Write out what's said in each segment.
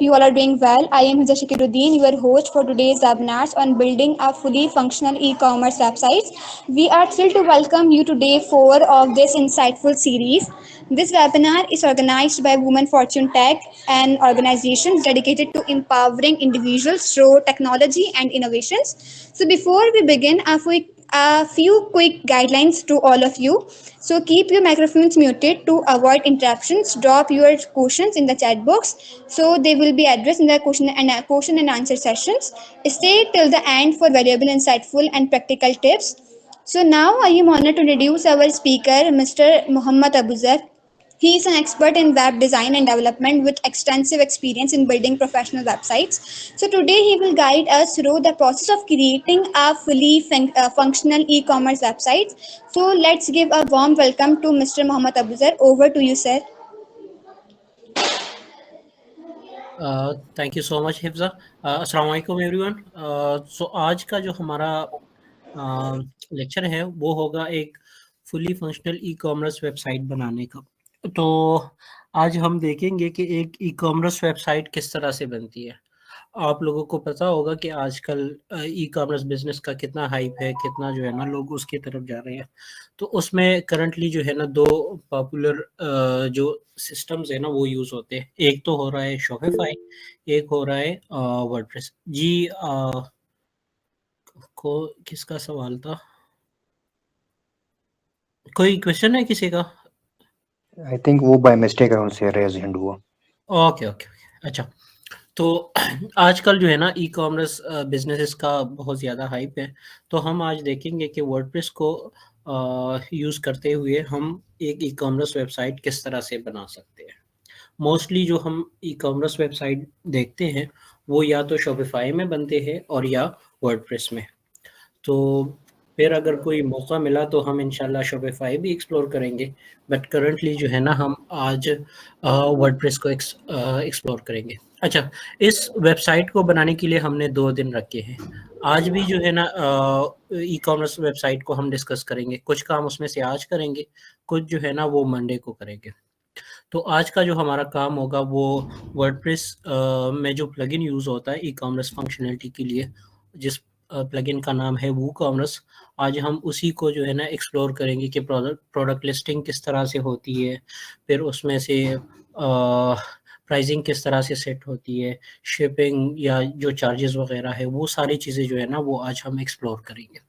you all are doing well. I am Hiza Shakiruddin, your host for today's webinars on building a fully functional e-commerce website. We are thrilled to welcome you to day 4 of this insightful series. This webinar is organized by Women Fortune Tech, an organization dedicated to empowering individuals through technology and innovations. So before we begin, a few quick guidelines to all of you. So keep your microphones muted to avoid interruptions. Drop your questions in the chat box so they will be addressed in the question and answer sessions. Stay till the end for valuable, insightful, and practical tips. So now I am honored to introduce our speaker, Mr. Muhammad Abuzar. He is an expert in web design and development with extensive experience in building professional websites. So today he will guide us through the process of creating a fully functional e-commerce website. So let's give a warm welcome to Mr. Muhammad Abuzar. Over to you, sir. Thank you so much Hifza. अस्सलाम वालेकुम everyone. सो आज का जो हमारा lecture है वो होगा एक fully functional e commerce website बनाने का। तो आज हम देखेंगे कि एक ई कॉमर्स वेबसाइट किस तरह से बनती है। आप लोगों को पता होगा कि आजकल ई कॉमर्स बिजनेस का कितना हाइप है, कितना जो है ना लोग उसकी तरफ जा रहे हैं। तो उसमें करंटली जो है ना दो पॉपुलर जो सिस्टम्स है ना वो यूज़ होते हैं। एक तो हो रहा है शॉपिफाई, एक हो रहा है वर्डप्रेस। जी को किसका सवाल था? कोई क्वेश्चन है किसी का? आई थिंक वो बाय मिस्टेक उनसे रेज हैंड हुआ। ओके ओके ओके, अच्छा। तो आजकल जो है ना ई कॉमर्स बिजनेसेस का बहुत ज़्यादा हाइप है। तो हम आज देखेंगे कि वर्डप्रेस को यूज़ करते हुए हम एक ई कॉमर्स वेबसाइट किस तरह से बना सकते हैं। मोस्टली जो हम ई कॉमर्स वेबसाइट देखते हैं वो या तो शॉपिफाई में बनते हैं और या वर्डप्रेस में। तो फिर अगर कोई मौका मिला तो हम इंशाल्लाह शॉपिफाई भी एक्सप्लोर करेंगे, बट करंटली जो है ना हम आज वर्डप्रेस को एक्सप्लोर करेंगे। अच्छा, इस वेबसाइट को बनाने के लिए हमने 2 दिन रखे हैं। आज भी जो है ना ई कॉमर्स वेबसाइट को हम डिस्कस करेंगे। कुछ काम उसमें से आज करेंगे, कुछ जो है ना वो मंडे को करेंगे। तो आज का जो हमारा काम होगा वो वर्डप्रेस में जो प्लगइन यूज़ होता है ई कॉमर्स फंक्शनलिटी के लिए, जिस प्लगइन का नाम है वूकॉमर्स। आज हम उसी को जो है ना एक्सप्लोर करेंगे कि प्रोडक्ट लिस्टिंग किस तरह से होती है, फिर उसमें से प्राइसिंग किस तरह से सेट होती है, शिपिंग या जो चार्जेस वगैरह है वो सारी चीज़ें जो है ना वो आज हम एक्सप्लोर करेंगे।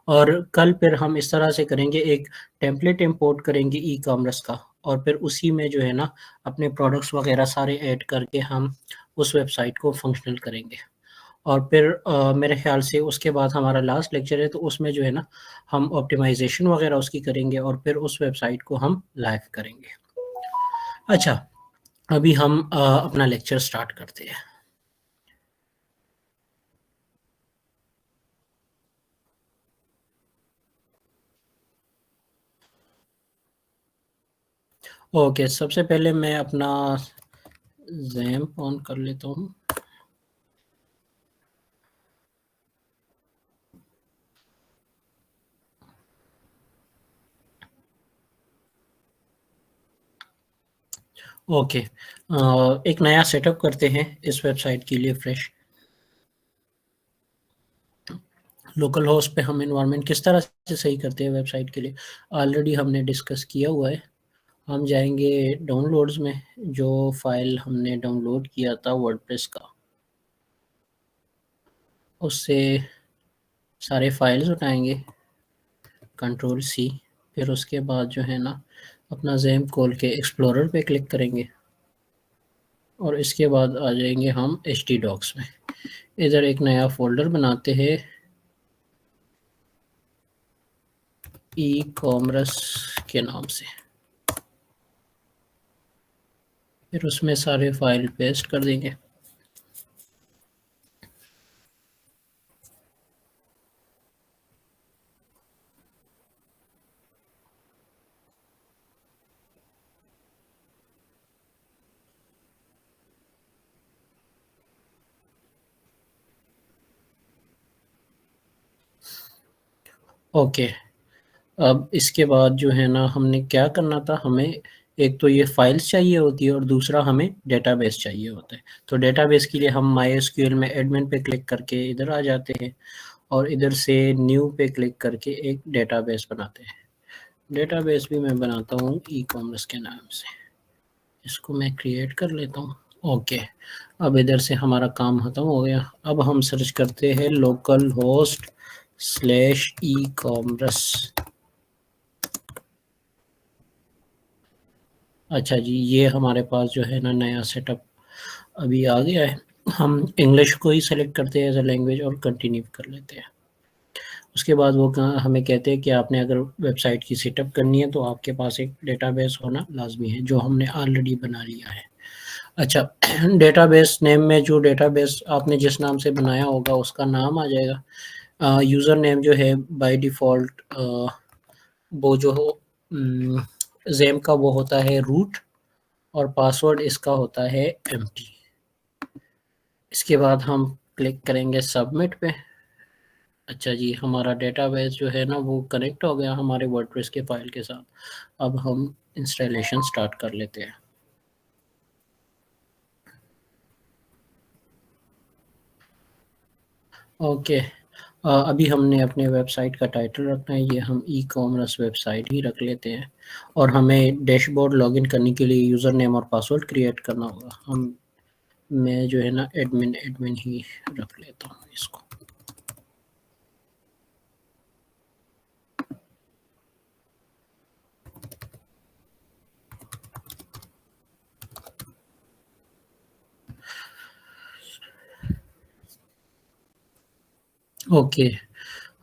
और कल फिर हम इस तरह से करेंगे, एक टेम्पलेट इंपोर्ट करेंगे ई कॉमर्स का, और फिर उसी में जो है ना अपने प्रोडक्ट्स वगैरह सारे ऐड करके हम उस वेबसाइट को फंक्शनल करेंगे। और फिर मेरे ख्याल से उसके बाद हमारा लास्ट लेक्चर है, तो उसमें जो है ना हम ऑप्टिमाइजेशन वगैरह उसकी करेंगे और फिर उस वेबसाइट को हम लाइव करेंगे। अच्छा, अभी हम अपना लेक्चर स्टार्ट करते हैं। ओके, सबसे पहले मैं अपना ज़ैम्प ऑन कर लेता हूँ। ओके, एक नया सेटअप करते हैं इस वेबसाइट के लिए फ्रेश। लोकल होस्ट पे हम इन्वायरमेंट किस तरह से सही करते हैं वेबसाइट के लिए ऑलरेडी हमने डिस्कस किया हुआ है। हम जाएंगे डाउनलोड्स में, जो फाइल हमने डाउनलोड किया था वर्डप्रेस का, उससे सारे फाइल्स उठाएंगे, कंट्रोल सी, फिर उसके बाद जो है ना अपना ज़ैम्प खोल के एक्सप्लोरर पे क्लिक करेंगे और इसके बाद आ जाएंगे हम htdocs में। इधर एक नया फोल्डर बनाते हैं ई कॉमर्स के नाम से, फिर उसमें सारे फाइल पेस्ट कर देंगे। ओके, अब इसके बाद जो है ना हमने क्या करना था, हमें एक तो ये फाइल्स चाहिए होती है और दूसरा हमें डेटाबेस चाहिए होता है। तो डेटाबेस के लिए हम MySQL में एडमिन पे क्लिक करके इधर आ जाते हैं और इधर से न्यू पे क्लिक करके एक डेटाबेस बनाते हैं। डेटाबेस भी मैं बनाता हूँ ई कॉमर्स के नाम से, इसको मैं क्रिएट कर लेता हूँ। ओके, अब इधर से हमारा काम खत्म हो गया। अब हम सर्च करते हैं local host slash e commerce. अच्छा जी, ये हमारे पास जो है ना नया सेटअप अभी आ गया है। हम इंग्लिश को ही सेलेक्ट करते हैं एज अ लैंग्वेज और कंटिन्यू कर लेते हैं। उसके बाद वो हमें कहते हैं कि आपने अगर वेबसाइट की सेटअप करनी है तो आपके पास एक डेटाबेस होना लाजमी है, जो हमने ऑलरेडी बना लिया है। अच्छा, डेटाबेस नेम में जो डेटाबेस आपने जिस नाम से बनाया होगा उसका नाम आ जाएगा। यूज़र नेम जो है बाय डिफ़ॉल्ट वो जो हो ज़ेम का वो होता है रूट, और पासवर्ड इसका होता है एम्प्टी। इसके बाद हम क्लिक करेंगे सबमिट पे। अच्छा जी, हमारा डेटाबेस जो है ना वो कनेक्ट हो गया हमारे वर्डप्रेस के फाइल के साथ। अब हम इंस्टॉलेशन स्टार्ट कर लेते हैं। ओके, अभी हमने अपने वेबसाइट का टाइटल रखना है, ये हम ई कॉमर्स वेबसाइट ही रख लेते हैं। और हमें डैशबोर्ड लॉगिन करने के लिए यूज़र नेम और पासवर्ड क्रिएट करना होगा। मैं जो है ना एडमिन एडमिन ही रख लेता हूँ इसको। ओके,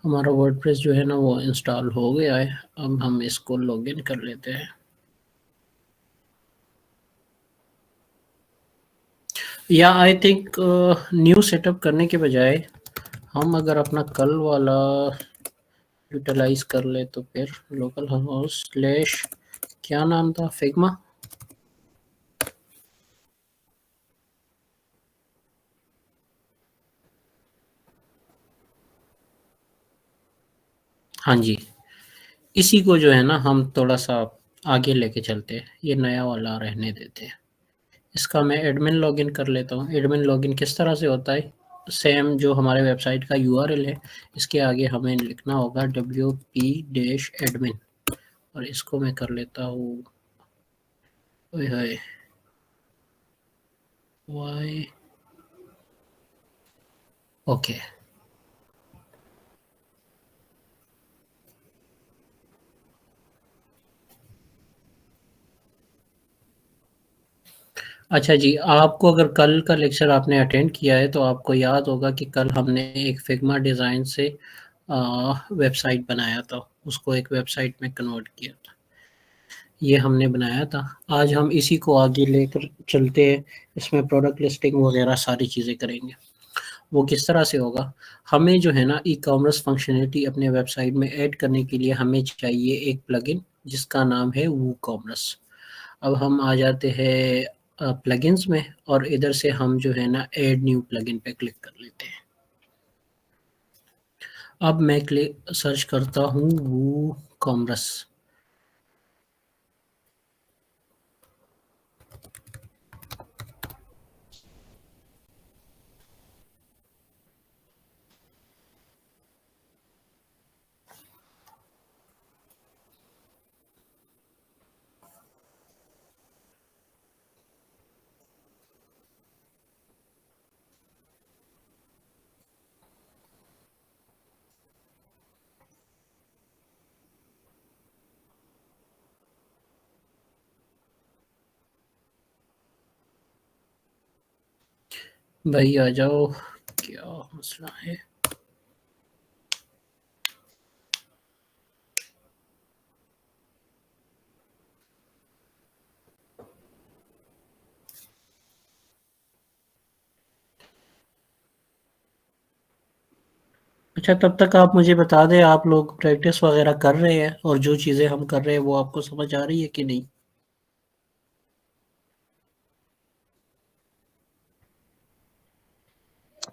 हमारा वर्डप्रेस जो है ना वो इंस्टॉल हो गया है। अब हम इसको लॉगिन कर लेते हैं। या आई थिंक न्यू सेटअप करने के बजाय हम अगर अपना कल वाला यूटिलाइज कर ले तो फिर लोकल होस्ट स्लैश क्या नाम था, फिग्मा। हाँ जी, इसी को जो है ना हम थोड़ा सा आगे लेके चलते हैं, ये नया वाला रहने देते हैं। इसका मैं एडमिन लॉगिन कर लेता हूँ। एडमिन लॉगिन किस तरह से होता है, सेम जो हमारे वेबसाइट का यूआरएल है इसके आगे हमें लिखना होगा wp-admin, और इसको मैं कर लेता हूँ वाई। ओके, अच्छा जी, आपको अगर कल का लेक्चर आपने अटेंड किया है तो आपको याद होगा कि कल हमने एक फिग्मा डिज़ाइन से वेबसाइट बनाया था, उसको एक वेबसाइट में कन्वर्ट किया था, ये हमने बनाया था। आज हम इसी को आगे लेकर चलते हैं, इसमें प्रोडक्ट लिस्टिंग वगैरह सारी चीज़ें करेंगे। वो किस तरह से होगा, हमें जो है ना ई कॉमर्स फंक्शनलिटी अपने वेबसाइट में ऐड करने के लिए हमें चाहिए एक प्लगइन जिसका नाम है वू कॉमर्स। अब हम आ जाते हैं प्लगइन्स में और इधर से हम जो है ना ऐड न्यू प्लगइन पे क्लिक कर लेते हैं। अब मैं क्लिक सर्च करता हूँ वू कॉमर्स। भाई आ जाओ, क्या मसला है। अच्छा, तब तक आप मुझे बता दें, आप लोग प्रैक्टिस वगैरह कर रहे हैं और जो चीज़ें हम कर रहे हैं वो आपको समझ आ रही है कि नहीं।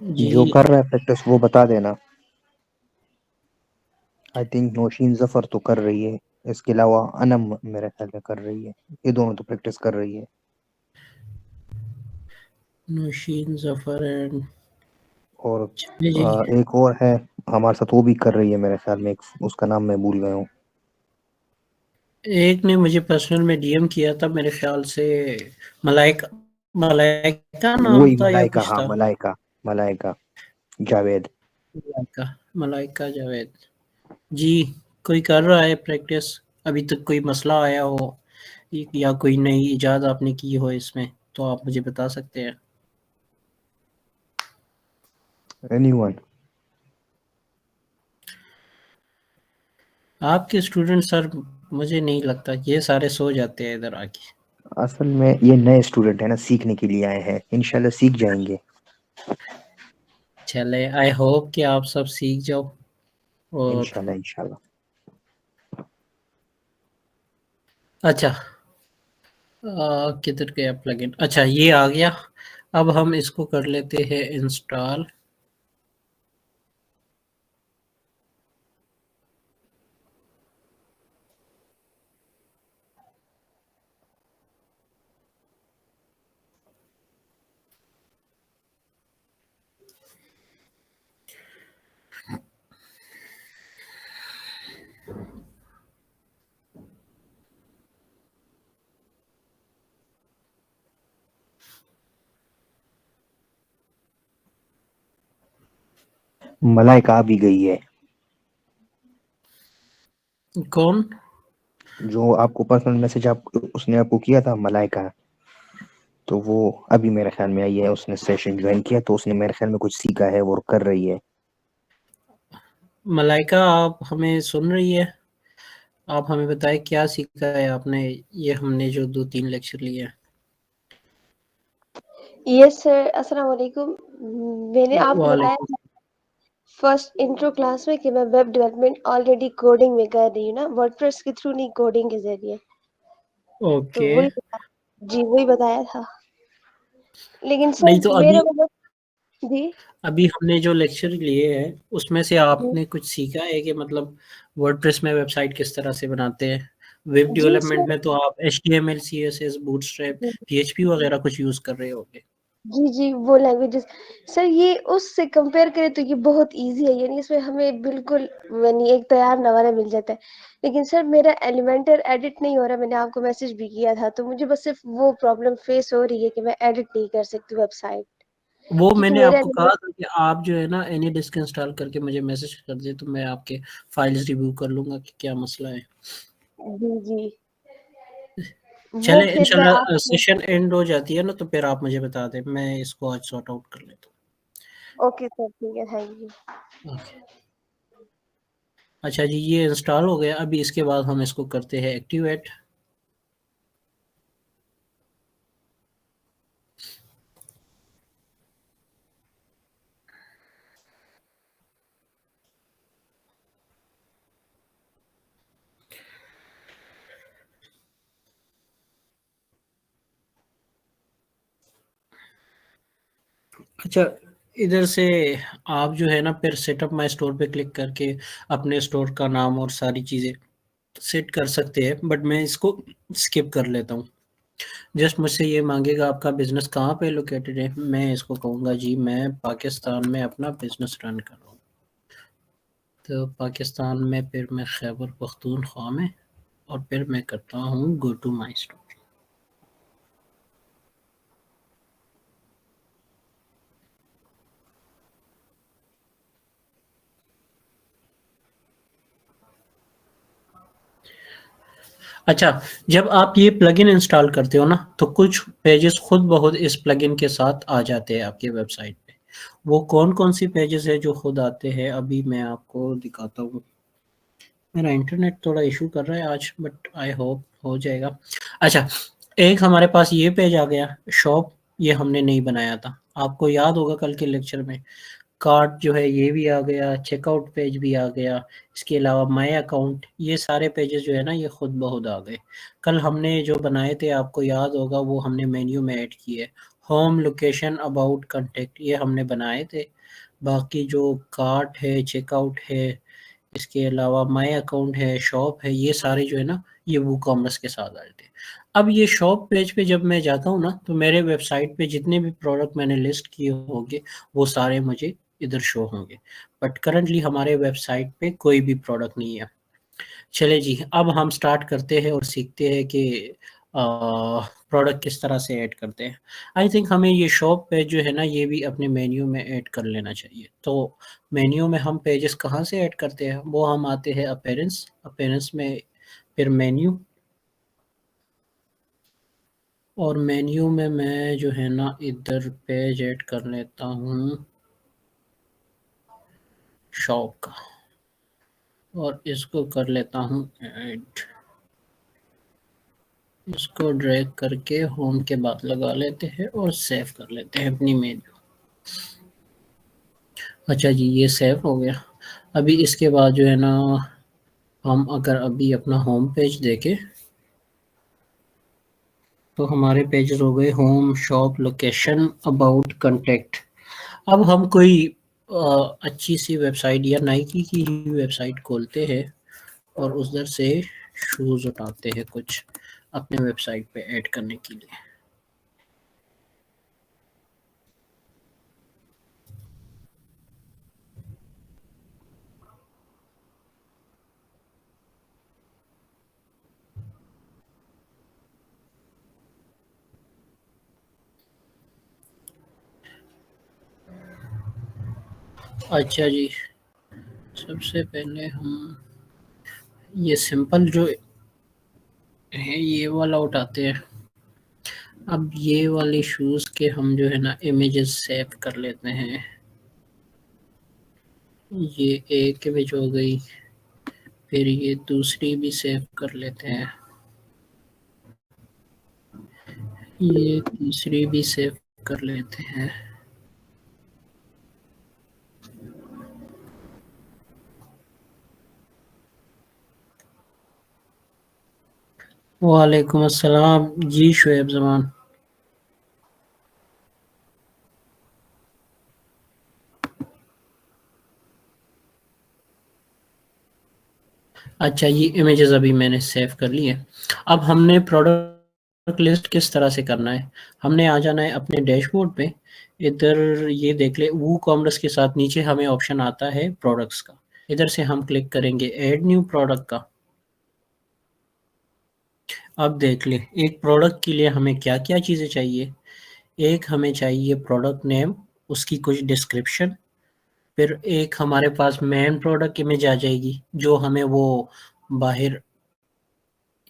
जी, जो कर रहा है प्रैक्टिस वो बता देना। आई थिंक नौशीन जफर तो कर रही है। इसके अलावा अनम मेरे ख्याल में कर रही है, ये दोनों तो प्रैक्टिस कर रही है। नौशीन जफर एंड और जी। एक और है हमारे साथ, वो भी कर रही है मेरे ख्याल में, उसका नाम मैं भूल गया हूँ। एक ने मुझे पर्सनल में डीएम किया था मेरे ख्याल से, मलाइका, मलाइका नाम वही था या मलाइका, कुछ हाँ था। मलाइका, मलाइका जावेद। मलाइका, मलाइका जावेद जी। कोई कर रहा है प्रैक्टिस? अभी तक कोई मसला आया हो या कोई नई इजाद आपने की हो इसमें, तो आप मुझे बता सकते हैं। एनीवन? आपके स्टूडेंट सर, मुझे नहीं लगता ये सारे सो जाते हैं इधर आके। असल में ये नए स्टूडेंट है ना, सीखने के लिए आए हैं, इंशाल्लाह सीख जाएंगे। चले, आई होप कि आप सब सीख जाओ। और इंशाल्लाह इंशाल्लाह। अच्छा, किधर गया प्लगइन? अच्छा, ये आ गया। अब हम इसको कर लेते हैं इंस्टॉल। मलाइका भी गई है, कौन? जो आपको पर्सनल मैसेज आप उसने आपको किया था, मलाइका। तो वो अभी मेरे ख्याल में आई है, उसने सेशन ज्वाइन किया, तो उसने मेरे ख्याल में कुछ सीखा है, वो कर रही है। मलाइका, आप हमें सुन रही है? आप हमें बताएं क्या सीखा है आपने, ये हमने जो 2-3 लेक्चर लिए हैं। यस सर, अस्सलाम वालेकुम। मैंने आपको बताया वालेकुम। था फर्स्ट इंट्रो क्लास में कि मैं वेब डेवलपमेंट ऑलरेडी कोडिंग में कर रही हूँ ना, वर्डप्रेस के थ्रू नहीं, कोडिंग के जरिए। तो ओके। वही बताया था। लेकिन नहीं सर तो मेरा अभी मतलब जी अभी हमने जो लेक्चर लिए हैं उसमें से आपने कुछ सीखा है कि मतलब वर्डप्रेस में वेबसाइट किस तरह से बनाते हैं? वेब जी डेवलपमेंट सर। में तो आप HTML, CSS, बूटस्ट्रैप, PHP वगैरह कुछ यूज कर रहे होंगे। जी वो लैंग्वेजेस सर, ये उससे कंपेयर करें तो ये बहुत इजी है, यानी इसमें हमें बिल्कुल यानी एक तैयार नवारा मिल जाता है। लेकिन सर मेरा एलिमेंटर एडिट नहीं हो रहा, मैंने आपको मैसेज भी किया था, तो मुझे बस सिर्फ वो प्रॉब्लम फेस हो रही है कि मैं एडिट नहीं कर सकती वेबसाइट, वो क्योंकि मैंने मेरा आपको कहा था कि आप जो है ना AnyDisk इंस्टॉल करके मुझे मैसेज कर दे, तो मैं आपके फाइल्स रिव्यू कर लूंगा कि क्या मसला है। जी वो चले, फिर मैं इंशाल्लाह आपको सेशन एंड हो जाती है ना, तो फिर आप मुझे बता दें, मैं इसको आज सॉर्ट आउट कर लेता ओके सर, ठीक है, थैंक यू। हूँ। ओके। अच्छा जी, ये इंस्टॉल हो गया। अभी इसके बाद हम इसको करते हैं एक्टिवेट। अच्छा, इधर से आप जो है ना फिर सेटअप माय स्टोर पे क्लिक करके अपने स्टोर का नाम और सारी चीज़ें सेट कर सकते हैं, बट मैं इसको स्किप कर लेता हूँ। जस्ट मुझसे ये मांगेगा आपका बिजनेस कहाँ पे लोकेटेड है, मैं इसको कहूँगा जी मैं पाकिस्तान में अपना बिजनेस रन कर रहा हूँ। तो पाकिस्तान में फिर मैं खैबर पख्तूनख्वा में, और फिर मैं करता हूँ गो टू माई स्टोर। अच्छा, जब आप ये प्लगइन इंस्टॉल करते हो ना, तो कुछ पेजेस खुद ब खुद इस प्लगइन के साथ आ जाते हैं आपकी वेबसाइट पे। वो कौन-कौन सी पेजेस है जो खुद आते हैं, अभी मैं आपको दिखाता हूँ। मेरा इंटरनेट थोड़ा इशू कर रहा है आज, बट आई होप हो जाएगा। अच्छा, एक हमारे पास ये पेज आ गया शॉप, ये हमने नहीं बनाया था। आपको याद होगा कल के लेक्चर में कार्ट जो है ये भी आ गया, चेकआउट पेज भी आ गया, इसके अलावा माय अकाउंट, ये सारे पेजेस जो है ना ये खुद ब खुद आ गए। कल हमने जो बनाए थे आपको याद होगा, वो हमने मेन्यू में ऐड किए। होम, लोकेशन, अबाउट, कांटेक्ट, ये हमने बनाए थे। बाकी जो कार्ट है, चेकआउट है, इसके अलावा माई अकाउंट है, शॉप है, ये सारे जो है ना ये वूकॉमर्स के साथ आते हैं। अब ये शॉप पेज पे जब मैं जाता हूँ ना तो मेरे वेबसाइट पे जितने भी प्रोडक्ट मैंने लिस्ट किए होंगे वो सारे मुझे इधर शो होंगे, बट करंटली हमारे वेबसाइट पे कोई भी प्रोडक्ट नहीं है। चले जी, अब हम स्टार्ट करते हैं और सीखते हैं कि प्रोडक्ट किस तरह से ऐड करते हैं। आई थिंक हमें ये शॉप पेज जो है ना ये भी अपने मेन्यू में ऐड कर लेना चाहिए। तो मेन्यू में हम पेजेस कहाँ से ऐड करते हैं, वो हम आते हैं अपीयरेंस, अपीयरेंस में फिर मेन्यू, और मेन्यू में मैं जो है ना इधर पेज ऐड कर लेता हूँ शॉप का, और इसको कर लेता हूँ ऐड। इसको ड्रैग करके होम के बाद लगा लेते हैं और सेव कर लेते हैं अपनी मेन्यू। अच्छा जी, ये सेव हो गया। अभी इसके बाद जो है ना हम अगर अभी अपना होम पेज देखें तो हमारे पेजेस हो गए home, shop, location, about, contact. अब हम कोई अच्छी सी वेबसाइट या नाइकी की ही वेबसाइट खोलते हैं और उधर से शूज़ उठाते हैं कुछ अपने वेबसाइट पे ऐड करने के लिए। अच्छा जी, सबसे पहले हम ये सिंपल जो है ये वाला उठाते हैं। अब ये वाले शूज़ के हम जो है ना इमेजेस सेव कर लेते हैं। ये एक इमेज हो गई, फिर ये दूसरी भी सेव कर लेते हैं, ये तीसरी भी सेव कर लेते हैं। वालेकुम अस्सलाम जी शुएब जमान। अच्छा, ये इमेजेस अभी मैंने सेव कर ली है। अब हमने प्रोडक्ट लिस्ट किस तरह से करना है, हमने आ जाना है अपने डैशबोर्ड पे। इधर ये देख ले वू कॉमर्स के साथ नीचे हमें ऑप्शन आता है प्रोडक्ट्स का, इधर से हम क्लिक करेंगे ऐड न्यू प्रोडक्ट का। अब देख ले एक प्रोडक्ट के लिए हमें क्या क्या चीज़ें चाहिए। एक हमें चाहिए प्रोडक्ट नेम, उसकी कुछ डिस्क्रिप्शन, फिर एक हमारे पास मेन प्रोडक्ट इमेज आ जाएगी जो हमें वो बाहर,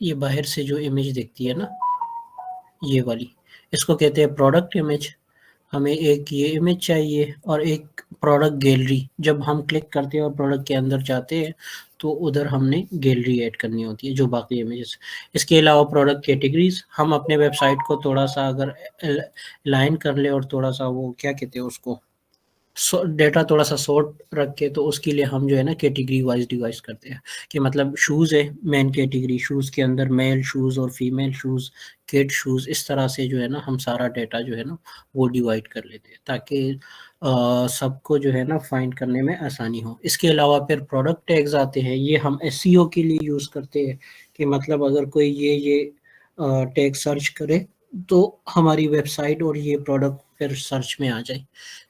ये बाहर से जो इमेज दिखती है ना ये वाली, इसको कहते हैं प्रोडक्ट इमेज। हमें एक ये इमेज चाहिए और एक प्रोडक्ट गैलरी, जब हम क्लिक करते हैं और प्रोडक्ट के अंदर जाते हैं तो उधर हमने गैलरी ऐड करनी होती है जो बाकी इमेजेस। इसके अलावा प्रोडक्ट कैटेगरीज, हम अपने वेबसाइट को थोड़ा सा अगर लाइन कर ले और थोड़ा सा वो क्या कहते हैं उसको डेटा थोड़ा सा शॉर्ट रख के, तो उसके लिए हम जो है ना कैटेगरी वाइज डिवाइड करते हैं कि मतलब शूज़ है मेन कैटेगरी, शूज़ के अंदर मेल शूज़ और फीमेल शूज़, किड शूज़, इस तरह से जो है ना हम सारा डेटा जो है ना वो डिवाइड कर लेते हैं ताकि सबको जो है ना फाइंड करने में आसानी हो। इसके अलावा फिर प्रोडक्ट टैग्स आते हैं, ये हम एसईओ के लिए यूज़ करते हैं कि मतलब अगर कोई ये टैग सर्च करे तो हमारी वेबसाइट और ये प्रोडक्ट फिर सर्च में आ जाए।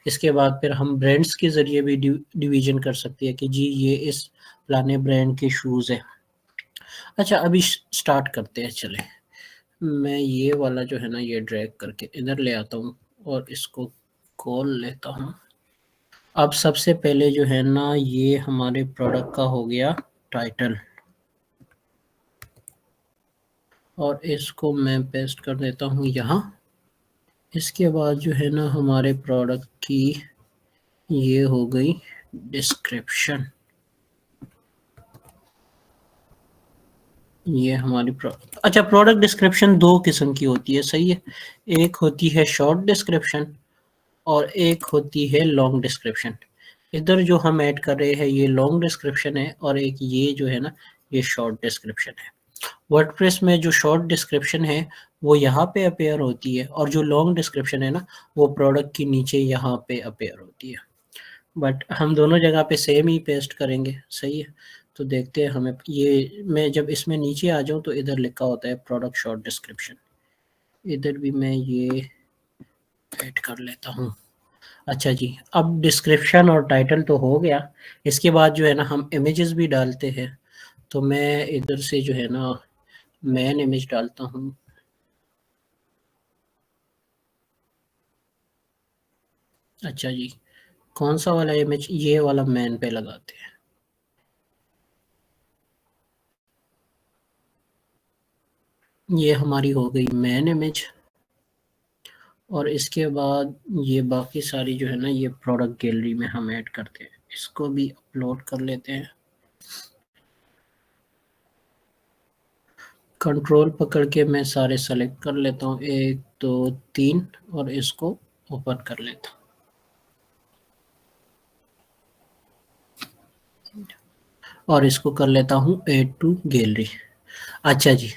इसके बाद फिर हम ब्रांड्स के ज़रिए भी डिवीज़न कर सकते हैं कि जी ये इस फलाने ब्रांड के शूज़ हैं। अच्छा, अभी स्टार्ट करते हैं। चले, मैं ये वाला जो है ना ये ड्रैग करके इधर ले आता हूँ और इसको खोल लेता हूँ। अब सबसे पहले जो है ना ये हमारे प्रोडक्ट का हो गया टाइटल, और इसको मैं पेस्ट कर देता हूँ यहाँ। इसके बाद जो है ना हमारे प्रोडक्ट की ये हो गई डिस्क्रिप्शन। ये हमारी अच्छा, प्रोडक्ट डिस्क्रिप्शन दो किस्म की होती है, सही है। एक होती है शॉर्ट डिस्क्रिप्शन और एक होती है लॉन्ग डिस्क्रिप्शन। इधर जो हम ऐड कर रहे हैं ये लॉन्ग डिस्क्रिप्शन है और एक ये जो है ना ये शॉर्ट डिस्क्रिप्शन है। वर्डप्रेस में जो शॉर्ट डिस्क्रिप्शन है वो यहाँ पे अपेयर होती है और जो लॉन्ग डिस्क्रिप्शन है ना वो प्रोडक्ट के नीचे यहाँ पे अपेयर होती है। बट हम दोनों जगह पे सेम ही पेस्ट करेंगे, सही है। तो देखते हैं हमें ये, मैं जब इसमें नीचे आ जाऊँ तो इधर लिखा होता है प्रोडक्ट शॉर्ट डिस्क्रिप्शन, इधर भी मैं ये ऐड कर लेता हूँ। अच्छा जी, अब डिस्क्रिप्शन और टाइटल तो हो गया, इसके बाद जो है ना हम इमेजेस भी डालते हैं। तो मैं इधर से जो है ना मैन इमेज डालता हूँ। अच्छा जी, कौन सा वाला इमेज, ये वाला मैन पे लगाते हैं। ये हमारी हो गई मैन इमेज, और इसके बाद ये बाकी सारी जो है ना ये प्रोडक्ट गैलरी में हम ऐड करते हैं, इसको भी अपलोड कर लेते हैं। कंट्रोल पकड़ के मैं सारे सेलेक्ट कर लेता हूँ, 1 2 3, और इसको ओपन कर लेता हूँ। और इसको कर लेता हूँ ऐड टू गैलरी। अच्छा जी,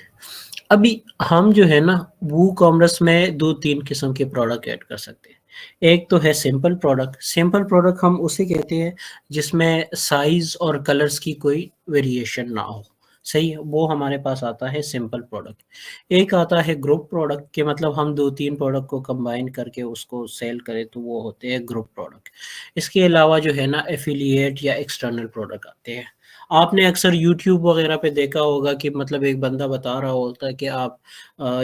अभी हम जो है ना वू कॉमर्स में 2-3 किस्म के प्रोडक्ट ऐड कर सकते हैं। एक तो है सिंपल प्रोडक्ट। सिंपल प्रोडक्ट हम उसे कहते हैं जिसमें साइज और कलर्स की कोई वेरिएशन ना हो, सही है, वो हमारे पास आता है सिंपल प्रोडक्ट। एक आता है ग्रुप प्रोडक्ट के, मतलब हम 2-3 प्रोडक्ट को कंबाइन करके उसको सेल करें तो वो होते हैं ग्रुप प्रोडक्ट। इसके अलावा जो है ना एफिलिएट या एक्सटर्नल प्रोडक्ट आते हैं। आपने अक्सर यूट्यूब वगैरह पे देखा होगा कि मतलब एक बंदा बता रहा होता है कि आप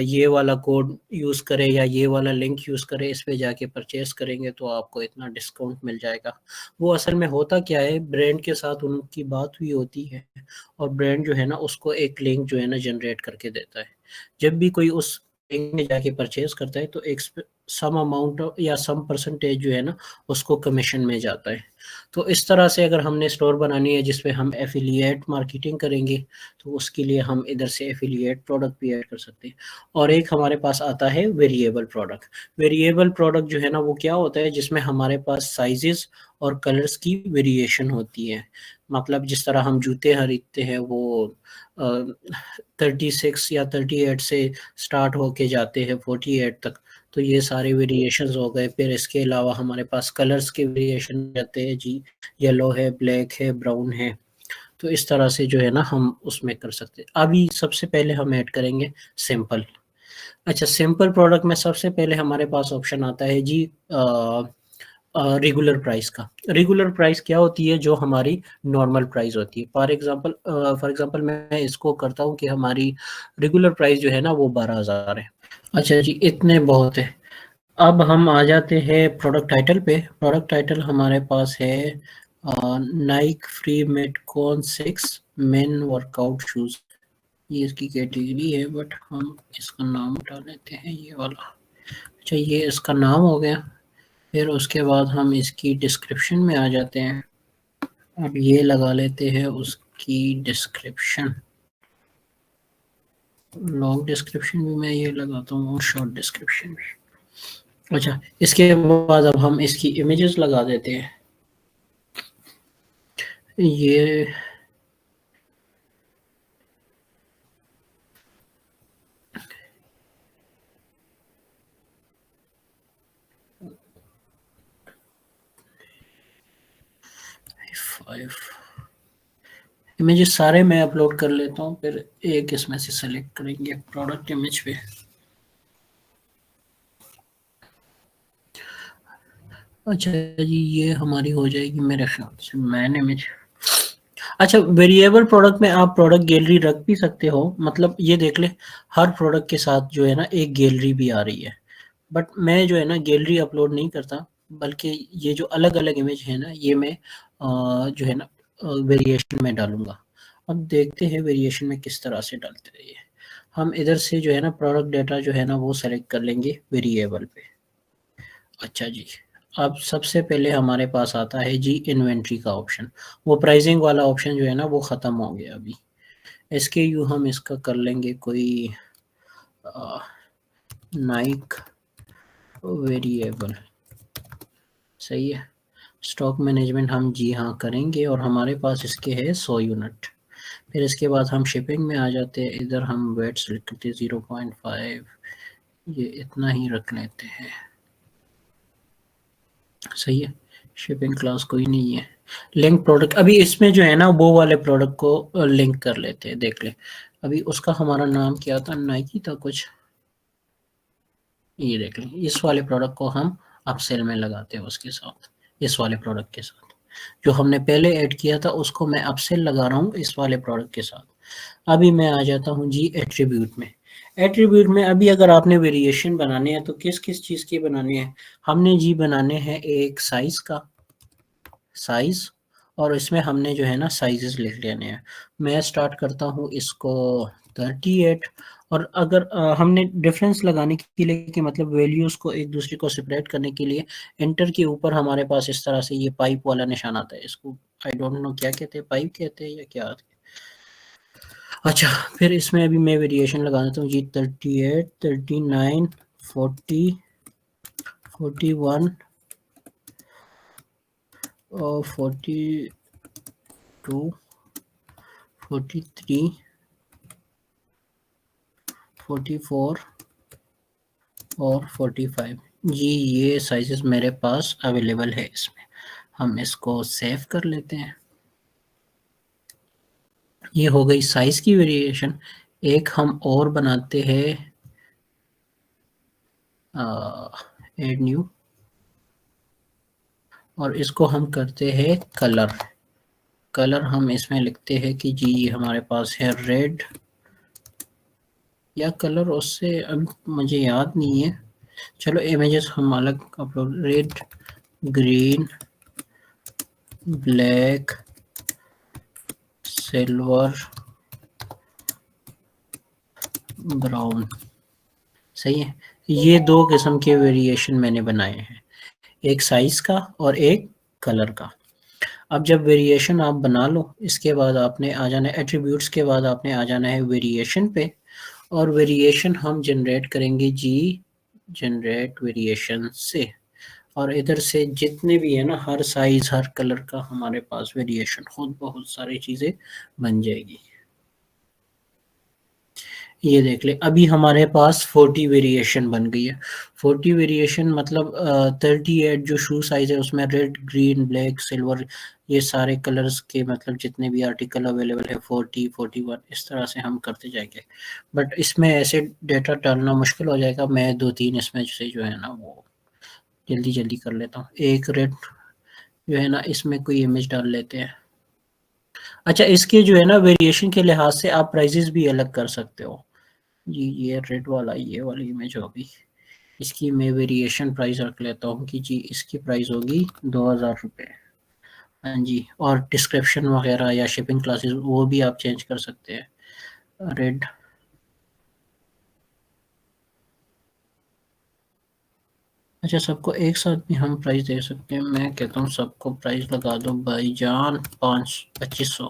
ये वाला कोड यूज़ करें या ये वाला लिंक यूज़ करें, इस पे जाके परचेस करेंगे तो आपको इतना डिस्काउंट मिल जाएगा। वो असल में होता क्या है, ब्रांड के साथ उनकी बात हुई होती है और ब्रांड जो है ना उसको एक लिंक जो है ना जनरेट करके देता है। जब भी कोई उस लिंक में जाके परचेस करता है तो एक सम अमाउंट या सम परसेंटेज जो है ना उसको कमीशन में जाता है। तो इस तरह से अगर हमने स्टोर बनानी है जिसपे हम एफिलिएट मार्केटिंग करेंगे तो उसके लिए हम इधर से एफिलिएट प्रोडक्ट भी ऐड कर सकते हैं। और एक हमारे पास आता है वेरिएबल प्रोडक्ट। वेरिएबल प्रोडक्ट जो है ना वो क्या होता है, जिसमें हमारे पास साइजेस और कलर्स की वेरिएशन होती है। मतलब जिस तरह हम जूते खरीदते हैं वो 36 या 38 से स्टार्ट होके जाते हैं 48 तक। तो ये सारे वेरिएशंस हो गए। फिर इसके अलावा हमारे पास कलर्स के वेरिएशन रहते हैं जी, येलो है, ब्लैक है, ब्राउन है। तो इस तरह से जो है ना हम उसमें कर सकते हैं। अभी सबसे पहले हम ऐड करेंगे सिंपल। अच्छा, सिंपल प्रोडक्ट में सबसे पहले हमारे पास ऑप्शन आता है जी रेगुलर प्राइस का। रेगुलर प्राइस क्या होती है, जो हमारी नॉर्मल प्राइस होती है। फॉर एग्जांपल मैं इसको करता हूँ कि हमारी रेगुलर प्राइस जो है ना वो 12,000 है। अच्छा जी, इतने बहुत है। अब हम आ जाते हैं प्रोडक्ट टाइटल पे। प्रोडक्ट टाइटल हमारे पास है Nike free Metcon 6 men workout shoes. ये इसकी कैटेगरी है, बट हम इसका नाम उठा लेते हैं ये वाला। अच्छा, ये इसका नाम हो गया। फिर उसके बाद हम इसकी डिस्क्रिप्शन में आ जाते हैं। अब ये लगा लेते हैं उसकी डिस्क्रिप्शन। लॉन्ग डिस्क्रिप्शन भी मैं ये लगाता हूँ और शॉर्ट डिस्क्रिप्शन भी। अच्छा, इसके बाद अब हम इसकी इमेजेस लगा देते हैं। ये फाइव इमेजेस सारे मैं अपलोड कर लेता हूँ, फिर एक इसमें से सेलेक्ट करेंगे प्रोडक्ट इमेज पे। अच्छा जी, ये हमारी हो जाएगी मेरे ख्याल से मैन इमेज। अच्छा, वेरिएबल प्रोडक्ट में आप प्रोडक्ट गैलरी रख भी सकते हो। मतलब ये देख ले, हर प्रोडक्ट के साथ जो है ना एक गैलरी भी आ रही है। बट मैं जो है ना गैलरी अपलोड नहीं करता, बल्कि ये जो अलग अलग इमेज है ना ये मैं जो है ना वेरिएशन में डालूंगा। अब देखते हैं वेरिएशन में किस तरह से डालते हैं ये। हम इधर से जो है ना प्रोडक्ट डाटा जो है ना वो सेलेक्ट कर लेंगे वेरिएबल पे। अच्छा जी, अब सबसे पहले हमारे पास आता है जी इन्वेंट्री का ऑप्शन। वो प्राइसिंग वाला ऑप्शन जो है ना वो ख़त्म हो गया अभी। इसके यू हम इसका कर लेंगे कोई नाइक वेरिएबल, सही है। स्टॉक मैनेजमेंट हम जी हाँ करेंगे और हमारे पास इसके है 100 यूनिट। फिर इसके बाद हम शिपिंग में आ जाते हैं। इधर हम वेट सेलेक्ट करते हैं 0.5, ये इतना ही रख लेते हैं, सही है। शिपिंग क्लास कोई नहीं है। लिंक प्रोडक्ट, अभी इसमें जो है ना वो वाले प्रोडक्ट को लिंक कर लेते हैं, देख ले। अभी उसका हमारा नाम क्या था, नाइकी था कुछ, ये देख लें, इस वाले प्रोडक्ट को हम अपसेल में लगाते हैं उसके साथ, इस वाले प्रोडक्ट के साथ। जो हमने पहले ऐड किया था उसको मैं अपसेल लगा रहा हूँ इस वाले प्रोडक्ट के साथ। अभी मैं आ जाता हूँ जी एट्रीब्यूट में। एट्रीब्यूट में अभी अगर आपने वेरिएशन बनाने हैं तो किस किस चीज़ की बनाने हैं, हमने जी बनाने हैं एक साइज़ का, साइज़, और इसमें हमने जो है ना साइजेस लिख लेने हैं। मैं स्टार्ट करता हूँ इसको 38, और अगर हमने डिफरेंस लगाने के लिए कि मतलब वैल्यूज़ को एक दूसरे को सेपरेट करने के लिए एंटर के ऊपर हमारे पास इस तरह से ये पाइप वाला निशान आता है, इसको आई डोंट नो क्या कहते हैं, पाइप कहते हैं या क्या। अच्छा, फिर इसमें अभी मैं वेरिएशन लगा देता हूँ जी 38, 39, 40, 41 और 42, 43, 44 और 45 जी, ये साइजेस मेरे पास अवेलेबल है इसमें। हम इसको सेव कर लेते हैं। ये हो गई साइज की वेरिएशन। एक हम और बनाते हैं, एड न्यू, और इसको हम करते हैं कलर। कलर हम इसमें लिखते हैं कि जी हमारे पास है रेड, या कलर उससे अब मुझे याद नहीं है, चलो इमेजेस हम अलग upload, red, green, black, silver, brown, सही है। ये दो किस्म के वेरिएशन मैंने बनाए हैं, एक साइज का और एक कलर का। अब जब वेरिएशन आप बना लो, इसके बाद आपने आ जाना है एट्रीब्यूट्स के बाद आपने आ जाना है वेरिएशन पे, और वेरिएशन हम जनरेट करेंगे जी जनरेट वेरिएशन से, और इधर से जितने भी है ना हर साइज हर कलर का हमारे पास वेरिएशन खुद बहुत सारी चीज़ें बन जाएगी। ये देख ले, अभी हमारे पास 40 वेरिएशन बन गई है। 40 वेरिएशन मतलब 38 जो शू साइज है उसमें रेड, ग्रीन, ब्लैक, सिल्वर, ये सारे कलर्स के मतलब जितने भी आर्टिकल अवेलेबल है 40, 41 इस तरह से हम करते जाएंगे। बट इसमें ऐसे डेटा डालना मुश्किल हो जाएगा, मैं 2-3 इसमें से जो है ना वो जल्दी जल्दी कर लेता हूँ। एक रेड जो है ना इसमें कोई इमेज डाल लेते हैं। अच्छा, इसके जो है ना वेरिएशन के लिहाज से आप प्राइजेस भी अलग कर सकते हो जी। ये रेड वाला ये वाली इमेज होगी, इसकी मैं वेरिएशन प्राइस रख लेता हूँ कि जी इसकी प्राइस होगी 2000 रुपये। हाँ जी, और डिस्क्रिप्शन वगैरह या शिपिंग क्लासेस वो भी आप चेंज कर सकते हैं। रेड, अच्छा सबको एक साथ भी हम प्राइस दे सकते हैं। मैं कहता हूँ सबको प्राइस लगा दो भाईजान 2500।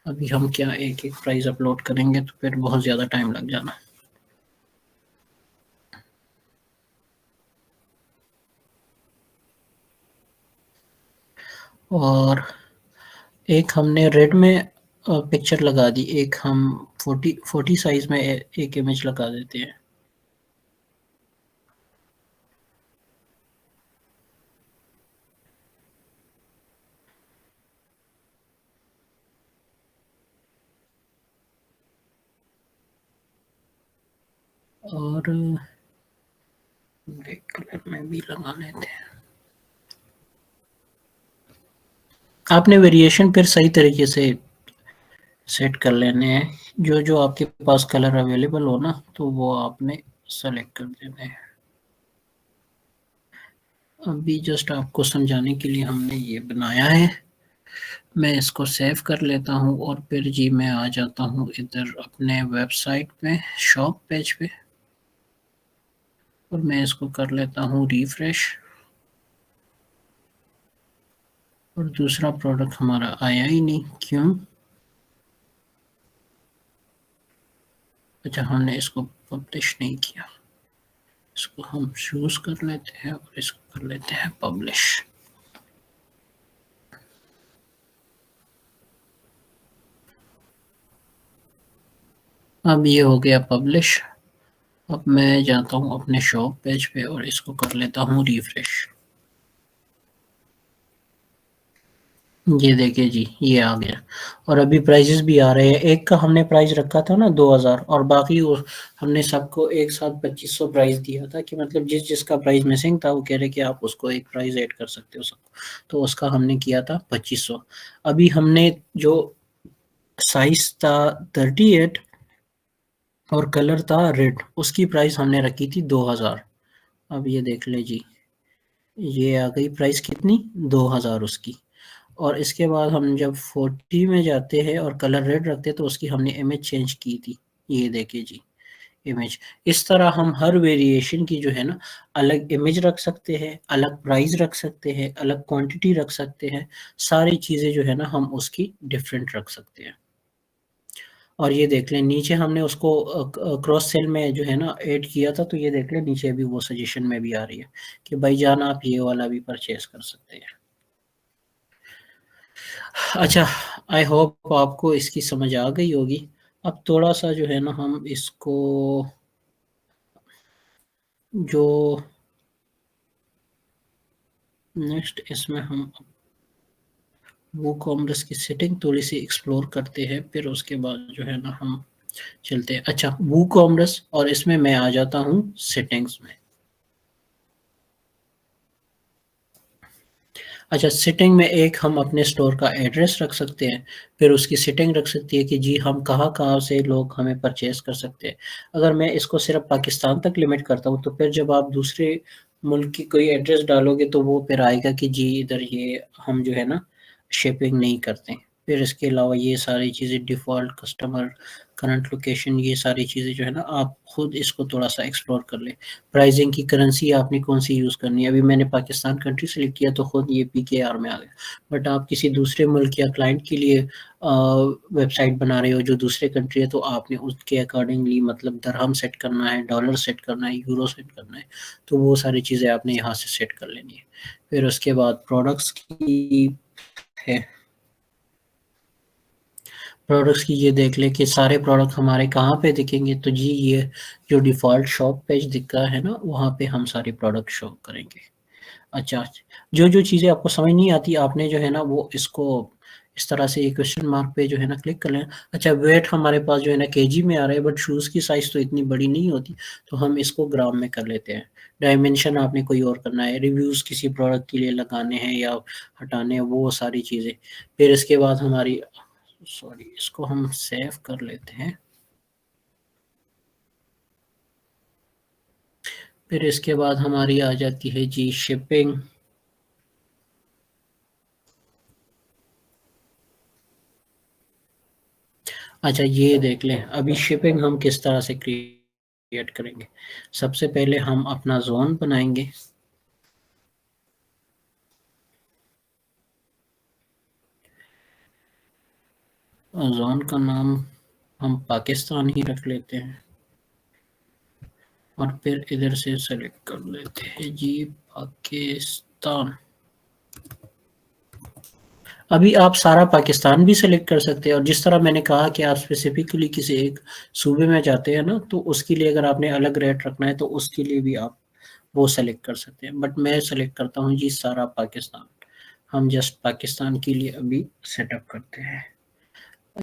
अभी हम क्या एक एक प्राइस अपलोड करेंगे तो फिर बहुत ज़्यादा टाइम लग जाना। और एक हमने रेड में पिक्चर लगा दी, एक हम 40 साइज में एक इमेज लगा देते हैं। और ब्लैक कलर में भी लगा लेते हैं। आपने वेरिएशन फिर सही तरीके से सेट कर लेने हैं, जो जो आपके पास कलर अवेलेबल हो ना तो वो आपने सेलेक्ट कर देने हैं। अभी जस्ट आपको समझाने के लिए हमने ये बनाया है। मैं इसको सेव कर लेता हूँ और फिर जी मैं आ जाता हूँ इधर अपने वेबसाइट पे, शॉप पेज पे, और मैं इसको कर लेता हूँ रिफ्रेश, और दूसरा प्रोडक्ट हमारा आया ही नहीं, क्यों? अच्छा, हमने इसको पब्लिश नहीं किया। इसको हम चूज कर लेते हैं और इसको कर लेते हैं पब्लिश। अब ये हो गया पब्लिश। अब मैं जाता हूँ अपने शॉप पेज पे और इसको कर लेता हूँ रिफ्रेश। ये देखिए जी, ये आ गया और अभी प्राइजेस भी आ रहे हैं। एक का हमने प्राइस रखा था ना 2000 और बाकी हमने सबको एक साथ 2500 प्राइस दिया था कि मतलब जिसका प्राइस मिसिंग था वो कह रहे कि आप उसको एक प्राइस ऐड कर सकते हो सबको, तो उसका हमने किया था 2500। अभी हमने जो साइज था 38 और कलर था रेड, उसकी प्राइस हमने रखी थी 2000। अब ये देख ले जी, ये आ गई प्राइस कितनी, 2000 उसकी। और इसके बाद हम जब 40 में जाते हैं और कलर रेड रखते हैं तो उसकी हमने इमेज चेंज की थी। ये देखिए जी इमेज। इस तरह हम हर वेरिएशन की जो है ना अलग इमेज रख सकते हैं, अलग प्राइस रख सकते हैं, अलग क्वांटिटी रख सकते हैं, सारी चीज़ें जो है ना हम उसकी डिफरेंट रख सकते हैं। और ये देख लें नीचे हमने उसको क्रॉस सेल में जो है ना ऐड किया था, तो ये देख लें नीचे भी वो सजेशन में भी आ रही है कि भाईजान आप ये वाला भी परचेज कर सकते हैं। अच्छा, आई होप आपको इसकी समझ आ गई होगी। अब थोड़ा-सा जो है ना हम इसको जो नेक्स्ट इसमें हम वूकॉमर्स की सेटिंग थोड़ी-सी एक्सप्लोर करते हैं, फिर उसके बाद जो है ना हम चलते हैं। अच्छा, वूकॉमर्स और इसमें मैं आ जाता हूँ सेटिंग्स में। अच्छा, सेटिंग में एक हम अपने स्टोर का एड्रेस रख सकते हैं, फिर उसकी सेटिंग रख सकती है कि जी हम कहाँ-कहाँ से लोग हमें परचेज़ कर सकते हैं। अगर मैं इसको सिर्फ़ पाकिस्तान तक लिमिट करता हूँ, तो फिर जब आप दूसरे मुल्क की कोई एड्रेस डालोगे तो वो फिर आएगा कि जी इधर ये हम जो है ना शिपिंग नहीं करते। फिर इसके अलावा ये सारी चीज़ें डिफ़ॉल्ट कस्टमर, करंट लोकेशन, ये सारी चीज़ें जो है ना आप खुद इसको थोड़ा-सा एक्सप्लोर कर लें। प्राइसिंग की करेंसी आपने कौन-सी यूज़ करनी है। अभी मैंने पाकिस्तान कंट्री सेलेक्ट किया तो खुद ये पीकेआर में आ गया। बट आप किसी दूसरे मुल्क या क्लाइंट के लिए वेबसाइट बना रहे हो जो दूसरे कंट्री है, तो आपने उसके अकॉर्डिंगली मतलब दरहम सेट करना है, डॉलर सेट करना है, यूरो सेट करना है। तो वो सारी चीज़ें आपने यहाँ से सेट कर लेनी है। फिर उसके बाद प्रोडक्ट्स की है। प्रोडक्ट्स की ये देख लें कि सारे प्रोडक्ट हमारे कहाँ पे दिखेंगे, तो जी ये जो डिफ़ॉल्ट शॉप पेज दिख रहा है ना, वहाँ पे हम सारे प्रोडक्ट शो करेंगे। अच्छा, जो-जो चीज़ें आपको समझ नहीं आती आपने जो है ना वो इसको इस तरह से क्वेश्चन मार्क पे जो है ना क्लिक कर लेना। अच्छा, वेट हमारे पास जो है ना केजी में आ रहा है, बट शूज़ की साइज़ तो इतनी बड़ी नहीं होती, तो हम इसको ग्राम में कर लेते हैं। डायमेंशन आपने कोई और करना है, रिव्यूज़ किसी प्रोडक्ट के लिए लगाने हैं या हटाने हैं, वो सारी चीज़ें। फिर इसके बाद हमारी सॉरी इसको हम सेव कर लेते हैं। फिर इसके बाद हमारी आ जाती है जी शिपिंग। अच्छा, ये देख लें अभी शिपिंग हम किस तरह से क्रिएट करेंगे। सबसे पहले हम अपना ज़ोन बनाएंगे। ज़ोन का नाम हम पाकिस्तान ही रख लेते हैं और फिर इधर से सेलेक्ट कर लेते हैं जी पाकिस्तान। अभी आप सारा पाकिस्तान भी सेलेक्ट कर सकते हैं और जिस तरह मैंने कहा कि आप स्पेसिफिकली किसी एक सूबे में जाते हैं ना, तो उसके लिए अगर आपने अलग रेट रखना है तो उसके लिए भी आप वो सेलेक्ट कर सकते हैं। बट मैं सेलेक्ट करता हूँ जी सारा पाकिस्तान। हम जस्ट पाकिस्तान के लिए अभी सेटअप करते हैं।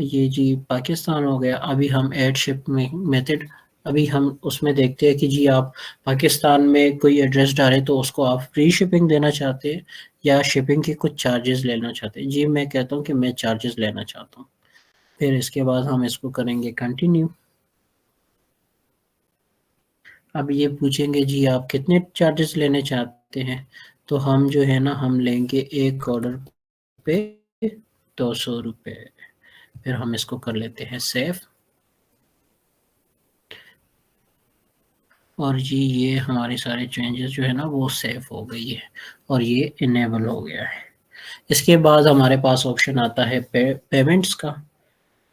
ये जी पाकिस्तान हो गया। अभी हम ऐड शिप में मेथड, अभी हम उसमें देखते हैं कि जी आप पाकिस्तान में कोई एड्रेस डालें तो उसको आप फ्री शिपिंग देना चाहते हैं या शिपिंग के कुछ चार्जेस लेना चाहते हैं। जी मैं कहता हूँ कि मैं चार्जेस लेना चाहता हूँ। फिर इसके बाद हम इसको करेंगे कंटिन्यू। अब ये पूछेंगे जी आप कितने चार्जेस लेने चाहते हैं, तो हम जो है ना हम लेंगे एक ऑर्डर पे 200 रुपये। फिर हम इसको कर लेते हैं सेव। और जी ये हमारे सारे चेंजेस जो है ना वो सेव हो गई है और ये इनेबल हो गया है। इसके बाद हमारे पास ऑप्शन आता है पेमेंट्स का।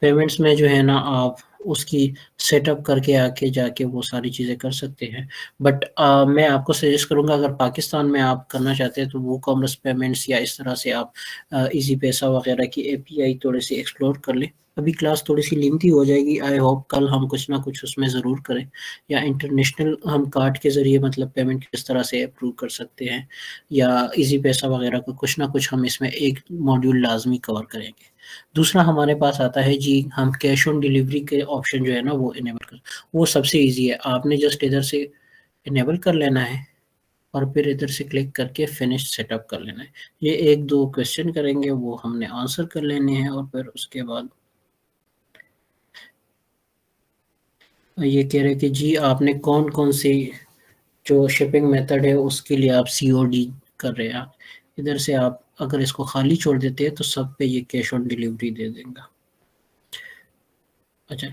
पेमेंट्स में जो है ना आप उसकी सेटअप करके आके जाके वो सारी चीज़ें कर सकते हैं। बट मैं आपको सजेस्ट करूँगा अगर पाकिस्तान में आप करना चाहते हैं तो वो कॉमर्स पेमेंट्स या इस तरह से आप इजी पैसा वगैरह की एपीआई थोड़ी सी एक्सप्लोर कर लें। अभी क्लास थोड़ी सी लेंथी हो जाएगी, आई होप कल हम कुछ ना कुछ उसमें ज़रूर करें, या इंटरनेशनल हम कार्ड के ज़रिए मतलब पेमेंट किस तरह से अप्रूव कर सकते हैं, या इजी पैसा वगैरह का कुछ ना कुछ हम इसमें एक मॉड्यूल लाजमी कवर करेंगे। दूसरा हमारे पास आता है जी, हम कैश ऑन डिलीवरी के ऑप्शन जो है ना वो इनेबल कर, वो सबसे ईजी है, आपने जस्ट इधर से इनेबल कर लेना है और फिर इधर से क्लिक करके फिनिश सेटअप कर लेना है। ये 1-2 क्वेश्चन करेंगे, वो हमने आंसर कर लेने हैं, और फिर उसके बाद ये कह रहे हैं कि जी आपने कौन-कौन सी जो शिपिंग मेथड है उसके लिए आप सीओडी कर रहे हैं। इधर से आप अगर इसको खाली छोड़ देते हैं तो सब पे ये कैश ऑन डिलीवरी दे देगा। अच्छा,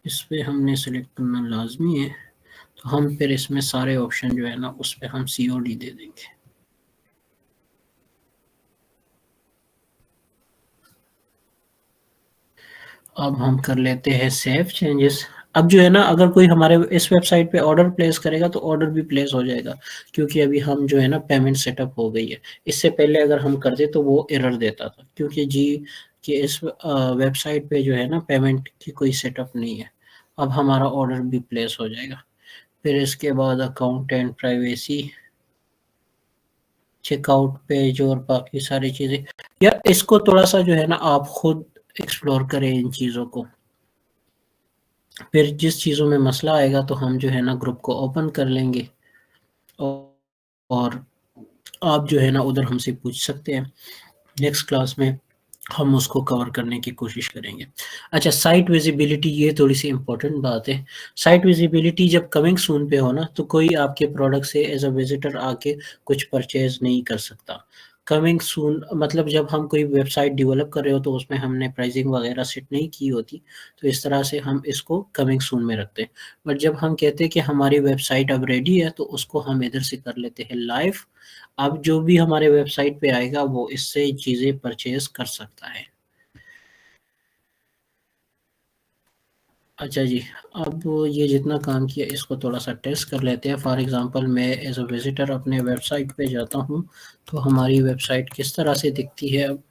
इस पे हमने सेलेक्ट करना लाजमी है, तो हम फिर इसमें सारे ऑप्शन जो है ना उस पे हम सीओडी दे देंगे। अब हम कर लेते हैं सेव चेंजेस। अब जो है ना अगर कोई हमारे इस वेबसाइट पे ऑर्डर प्लेस करेगा तो ऑर्डर भी प्लेस हो जाएगा, क्योंकि अभी हम जो है ना पेमेंट सेटअप हो गई है। इससे पहले अगर हम करते तो वो एरर देता था, क्योंकि जी कि इस वेबसाइट पे जो है ना पेमेंट की कोई सेटअप नहीं है। अब हमारा ऑर्डर भी प्लेस हो जाएगा। फिर इसके बाद account and privacy, checkout page और बाकी सारी चीज़ें, या इसको थोड़ा सा जो है ना आप खुद एक्सप्लोर करें इन चीज़ों को। फिर जिस चीज़ों में मसला आएगा तो हम जो है ना ग्रुप को ओपन कर लेंगे, और आप जो है ना उधर हमसे पूछ सकते हैं। नेक्स्ट क्लास में हम उसको कवर करने की कोशिश करेंगे। अच्छा, साइट विजिबिलिटी, ये थोड़ी सी इम्पोर्टेंट बात है। साइट विजिबिलिटी जब कमिंग सून पे हो ना तो कोई आपके प्रोडक्ट से एज अ विजिटर आके कुछ परचेज नहीं कर सकता। कमिंग सून मतलब जब हम कोई वेबसाइट डेवलप कर रहे हो तो उसमें हमने प्राइसिंग वगैरह सेट नहीं की होती, तो इस तरह से हम इसको कमिंग सून में रखते हैं। बट जब हम कहते हैं कि हमारी वेबसाइट अब रेडी है तो उसको हम इधर से कर लेते हैं लाइव। अब जो भी हमारे वेबसाइट पे आएगा वो इससे चीज़ें परचेज कर सकता है। अच्छा जी, अब ये जितना काम किया इसको थोड़ा सा टेस्ट कर लेते हैं। फॉर एग्जांपल मैं एज अ विजिटर अपने वेबसाइट पे जाता हूँ, तो हमारी वेबसाइट किस तरह से दिखती है अब।